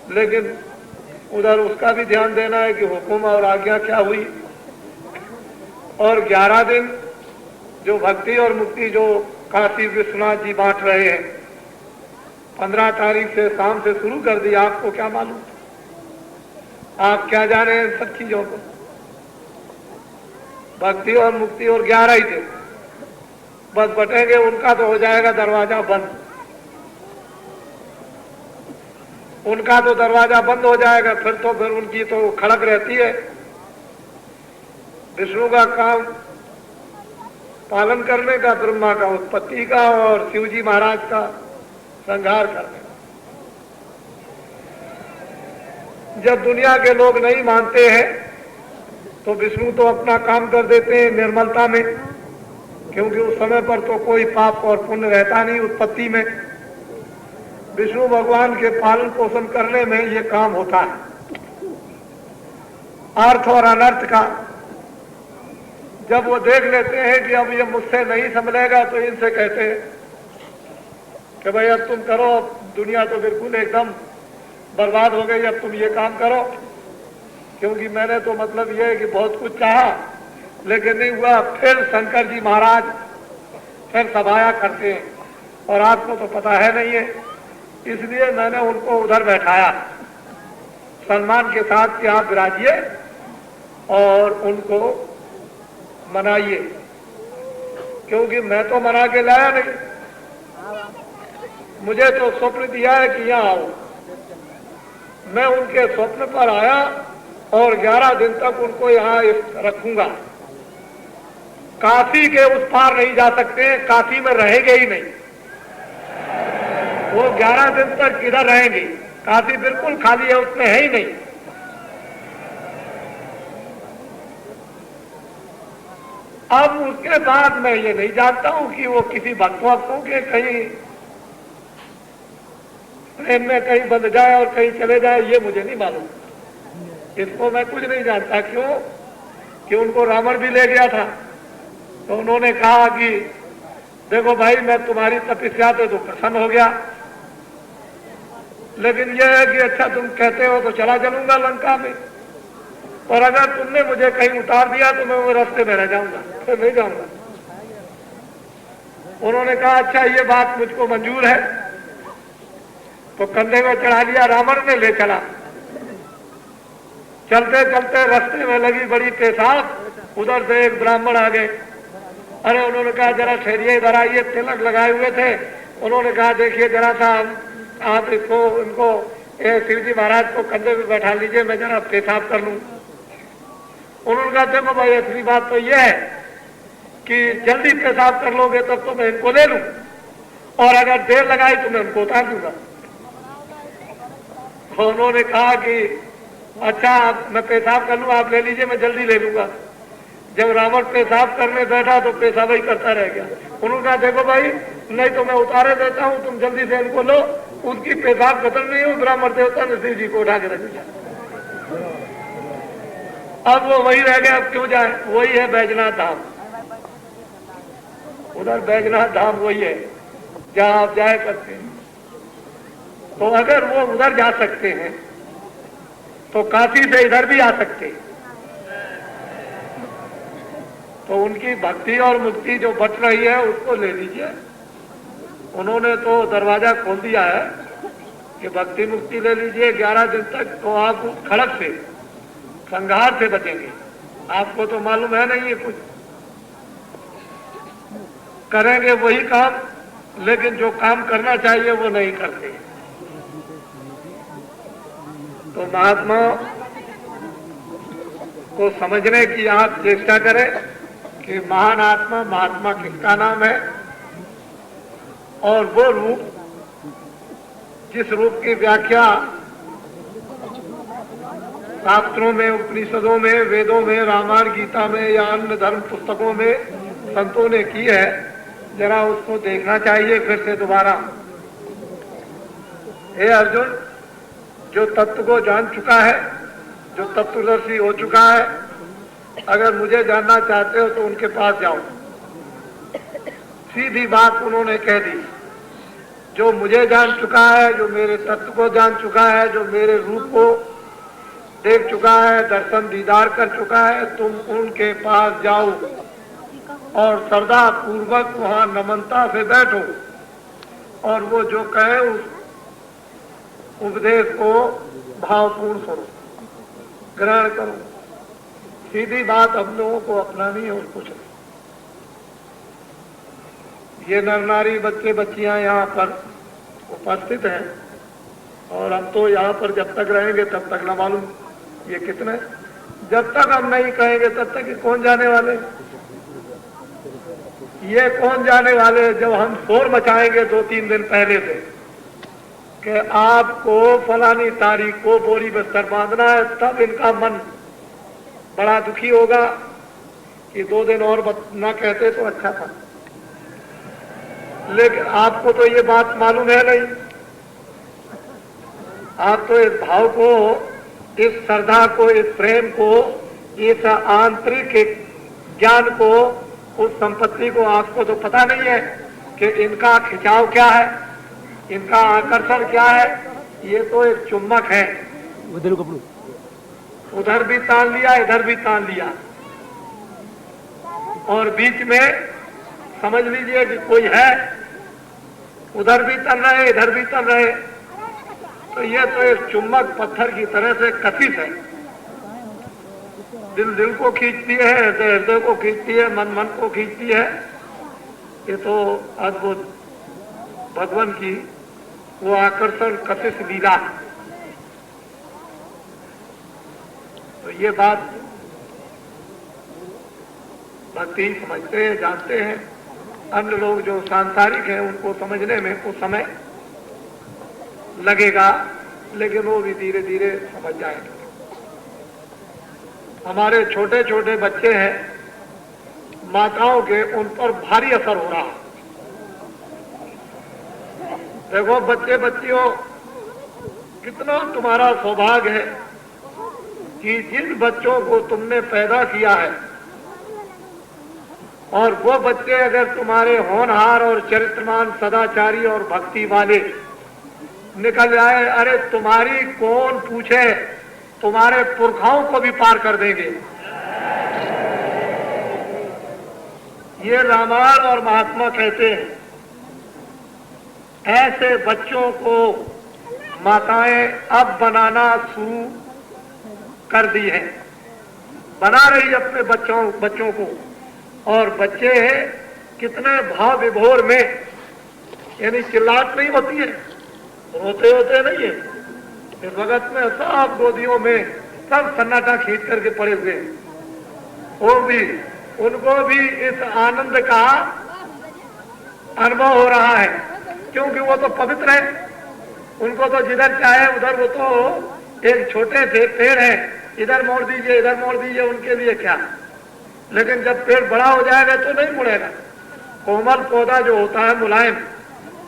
लेकिन उधर उसका भी ध्यान देना है कि हुक्म और आज्ञा क्या हुई। और 11 दिन जो भक्ति और मुक्ति जो काशी विश्वनाथ जी बांट रहे हैं, 15 तारीख से शाम से शुरू कर दिया। आपको क्या मालूम, आप क्या जाने इन सब चीजों को। भक्ति और मुक्ति और 11 ही दिन बस बटेंगे, उनका तो हो जाएगा दरवाजा बंद। उनका तो दरवाजा बंद हो जाएगा, फिर उनकी तो खड़क रहती है। विष्णु का काम पालन करने का, ब्रह्मा का उत्पत्ति का और शिवजी महाराज का संहार करने का। जब दुनिया के लोग नहीं मानते हैं तो विष्णु तो अपना काम कर देते हैं निर्मलता में, क्योंकि उस समय पर तो कोई पाप और पुण्य रहता नहीं उत्पत्ति में। विष्णु भगवान के पालन पोषण करने में ये काम होता है, अर्थ और अनर्थ का। जब वो देख लेते हैं कि अब ये मुझसे नहीं संभलेगा तो इनसे कहते हैं कि भाई अब तुम करो, अब दुनिया तो बिल्कुल एकदम बर्बाद हो गई, अब तुम ये काम करो। क्योंकि मैंने तो मतलब ये है कि बहुत कुछ चाहा लेकिन नहीं हुआ। फिर शंकर जी महाराज फिर सभाया करते हैं, और आपको तो पता है नहीं है, इसलिए मैंने उनको उधर बैठाया सम्मान के साथ कि आप विराजिए और उनको मनाइए। क्योंकि मैं तो मना के लाया नहीं, मुझे तो स्वप्न दिया है कि यहाँ आओ। मैं उनके स्वप्न पर आया और 11 दिन तक उनको यहाँ रखूंगा। काशी के उस पार नहीं जा सकते, काशी में रहेंगे ही नहीं। वो 11 दिन तक किधर रहेंगे, काशी बिल्कुल खाली है, उसमें है ही नहीं। अब उसके बाद मैं ये नहीं जानता हूं कि वो किसी भक्तों के कहीं प्रेम में कहीं बंध जाए और कहीं चले जाए, ये मुझे नहीं मालूम। इसको मैं कुछ नहीं जानता। क्यों कि उनको रावण भी ले गया था, तो उन्होंने कहा कि देखो भाई, मैं तुम्हारी तपस्या पे तो प्रसन्न हो गया, लेकिन यह है कि अच्छा तुम कहते हो तो चला चलूंगा लंका में, और अगर तुमने मुझे कहीं उतार दिया तो मैं वो रास्ते में रह जाऊंगा, फिर नहीं जाऊंगा। उन्होंने कहा अच्छा ये बात मुझको मंजूर है। तो कंधे में चढ़ा लिया, रावण ने ले चला। चलते चलते रास्ते में लगी बड़ी पेशाब, उधर से एक ब्राह्मण आ गए। अरे उन्होंने कहा जरा ठहरिए, इधर आइए। तिलक लगाए हुए थे। उन्होंने कहा देखिए जरा सा आप इनको शिवजी महाराज को कंधे पे बैठा लीजिए, मैं जरा पेशाब कर लूं। उन्होंने कहा देखो भाई, असली बात तो यह है कि जल्दी पेशाब कर लोगे तब तो मैं इनको ले लूं, और अगर देर लगाई तो मैं उनको उतार दूंगा। उन्होंने कहा कि अच्छा मैं पेशाब कर लूं, आप ले लीजिए, मैं जल्दी ले लूंगा। जब रावण पेशाब करने बैठा तो पेशाब ही करता रह गया। उन्होंने कहा देखो भाई, नहीं तो मैं उतारे देता हूं, तुम जल्दी से इनको लो। उसकी पेशाब खत्म नहीं हो, ब्राह्मण देवता ने शिव जी को उठा के रख दिया। अब वो वही रह गया, अब क्यों जाए, वही है बैजनाथ धाम। उधर बैजनाथ धाम वही है जहां आप जाए करते हैं। तो अगर वो उधर जा सकते हैं तो काशी से इधर भी आ सकते हैं। तो उनकी भक्ति और मुक्ति जो बच रही है उसको ले लीजिए। उन्होंने तो दरवाजा खोल दिया है कि भक्ति मुक्ति ले लीजिए 11 दिन तक, तो आप उस खड़क से संघार से बचेंगे। आपको तो मालूम है नहीं, ये कुछ करेंगे वही काम, लेकिन जो काम करना चाहिए वो नहीं करते। तो महात्मा को समझने की आप चेष्टा करें कि महान आत्मा, महात्मा किसका नाम है, और वो रूप जिस रूप की व्याख्या शास्त्रों में, उपनिषदों में, वेदों में, रामायण, गीता में या अन्य धर्म पुस्तकों में संतों ने की है, जरा उसको देखना चाहिए फिर से दोबारा। हे अर्जुन, जो तत्व को जान चुका है, जो तत्वदर्शी हो चुका है, अगर मुझे जानना चाहते हो तो उनके पास जाओ। सीधी बात उन्होंने कह दी। जो मुझे जान चुका है, जो मेरे तत्व को जान चुका है, जो मेरे रूप को देख चुका है, दर्शन दीदार कर चुका है, तुम उनके पास जाओ और श्रद्धा पूर्वक वहां नमनता से बैठो और वो जो कहे उस उपदेश को भावपूर्ण सुनो, ग्रहण करो। सीधी बात हम लोगों को अपनानी है और कुछ नहीं। ये नर नारी बच्चे बच्चियां यहाँ पर उपस्थित हैं और हम तो यहाँ पर जब तक रहेंगे तब तक न मालूम ये कितने, जब तक हम नहीं कहेंगे तब तक कौन जाने वाले, ये कौन जाने वाले। जब हम शोर मचाएंगे 2-3 दिन पहले से कि आपको फलानी तारीख को बोरी बिस्तर बांधना है, तब इनका मन बड़ा दुखी होगा कि 2 दिन और न कहते तो अच्छा था। लेकिन आपको तो ये बात मालूम है नहीं, आप तो इस भाव को, इस श्रद्धा को, इस प्रेम को, इस आंतरिक ज्ञान को, उस संपत्ति को आपको तो पता नहीं है कि इनका खिंचाव क्या है, इनका आकर्षण क्या है। ये तो एक चुम्बक है, उधर भी तान लिया, इधर भी तान लिया और बीच में समझ लीजिए कि कोई है, उधर भी तन रहे, इधर भी तन रहे। तो ये तो एक चुम्बक पत्थर की तरह से कथित है, दिल दिल को खींचती है, हृदय हृदय को खींचती है, मन मन को खींचती है। ये तो अद्भुत भगवान की वो आकर्षण कथित लीला। तो ये बात भक्ति समझते हैं, जानते हैं। अन्य लोग जो सांसारिक हैं उनको समझने में कुछ समय लगेगा, लेकिन वो भी धीरे धीरे समझ जाएंगे। हमारे छोटे छोटे बच्चे हैं, माताओं के उन पर भारी असर हो रहा है। देखो बच्चे बच्चियों, कितना तुम्हारा सौभाग्य है कि जिन बच्चों को तुमने पैदा किया है और वो बच्चे अगर तुम्हारे होनहार और चरित्रमान, सदाचारी और भक्ति वाले निकल जाए, अरे तुम्हारी कौन पूछे, तुम्हारे पुरखाओं को भी पार कर देंगे। ये रामायण और महात्मा कहते हैं, ऐसे बच्चों को माताएं अब बनाना शुरू कर दी है, बना रही अपने बच्चों को। और बच्चे कितने भाव विभोर में, यानी चिल्लाहट नहीं होती है, रोते होते नहीं है। इस वक्त में सब गोदियों में सब सन्नाटा खींच करके पड़े हुए, वो भी, उनको भी इस आनंद का अनुभव हो रहा है, क्योंकि वो तो पवित्र है। उनको तो जिधर चाहे उधर, वो तो एक छोटे से पेड़ है, इधर मोड़ दीजिए, इधर मोड़ दीजिए, उनके लिए क्या। लेकिन जब पेड़ बड़ा हो जाएगा तो नहीं मुड़ेगा। कोमल पौधा जो होता है मुलायम,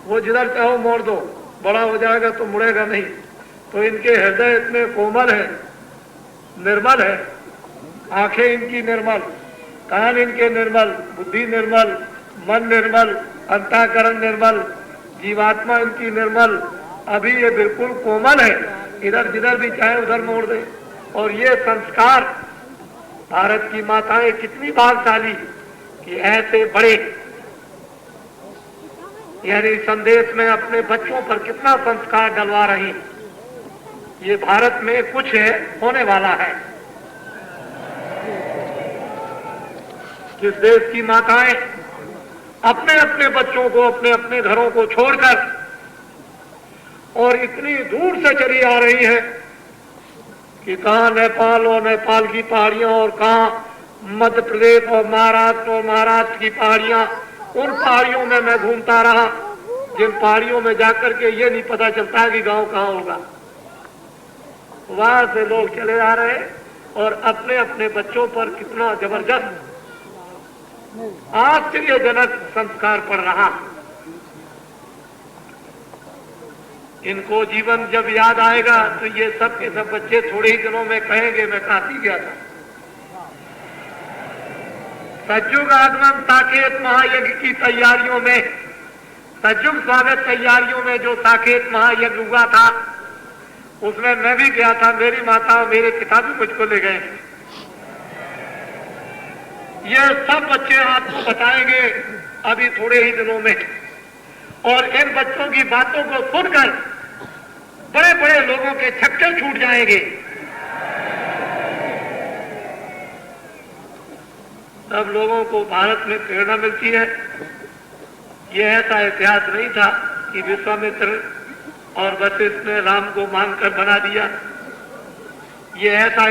वो जिधर चाहो मोड़ दो, बड़ा हो जाएगा तो मुड़ेगा नहीं। तो इनके हृदय इतने कोमल है, निर्मल है, आंखें इनकी निर्मल, कान इनके निर्मल, बुद्धि निर्मल, मन निर्मल, अंतःकरण निर्मल, जीवात्मा इनकी निर्मल। अभी ये बिल्कुल कोमल है, इधर जिधर भी चाहे उधर मोड़ दे। और ये संस्कार, भारत की माताएं कितनी भाग्यशाली कि ऐसे बड़े यानी संदेश में अपने बच्चों पर कितना संस्कार डलवा रही। ये भारत में कुछ है, होने वाला है। जिस देश की माताएं अपने अपने बच्चों को, अपने अपने घरों को छोड़कर और इतनी दूर से चली आ रही है कि कहाँ नेपाल और नेपाल की पहाड़ियां, और कहाँ मध्य प्रदेश और महाराष्ट्र की पहाड़ियां। उन पहाड़ियों में मैं घूमता रहा, जिन पहाड़ियों में जाकर के ये नहीं पता चलता कि गांव कहाँ होगा। वहां से लोग चले आ रहे और अपने अपने बच्चों पर कितना जबरदस्त आश्चर्यजनक संस्कार पड़ रहा। इनको जीवन जब याद आएगा तो ये सब के सब बच्चे थोड़े ही दिनों में कहेंगे मैं काशी गया था। सतयुग आगमन साकेत महायज्ञ की तैयारियों में सजुग स्वागत तैयारियों में जो साकेत महायज्ञ हुआ था उसमें मैं भी गया था, मेरी माता और मेरे पिता भी मुझको ले गए थे। ये सब बच्चे आपको बताएंगे अभी थोड़े ही दिनों में, और इन बच्चों की बातों को सुनकर बड़े बड़े लोगों के छक्के छूट जाएंगे। सब लोगों को भारत में प्रेरणा मिलती है। यह ऐसा इतिहास नहीं था कि विश्वामित्र और वशिष्ठ ने राम को मांगकर बना दिया। यह ऐसा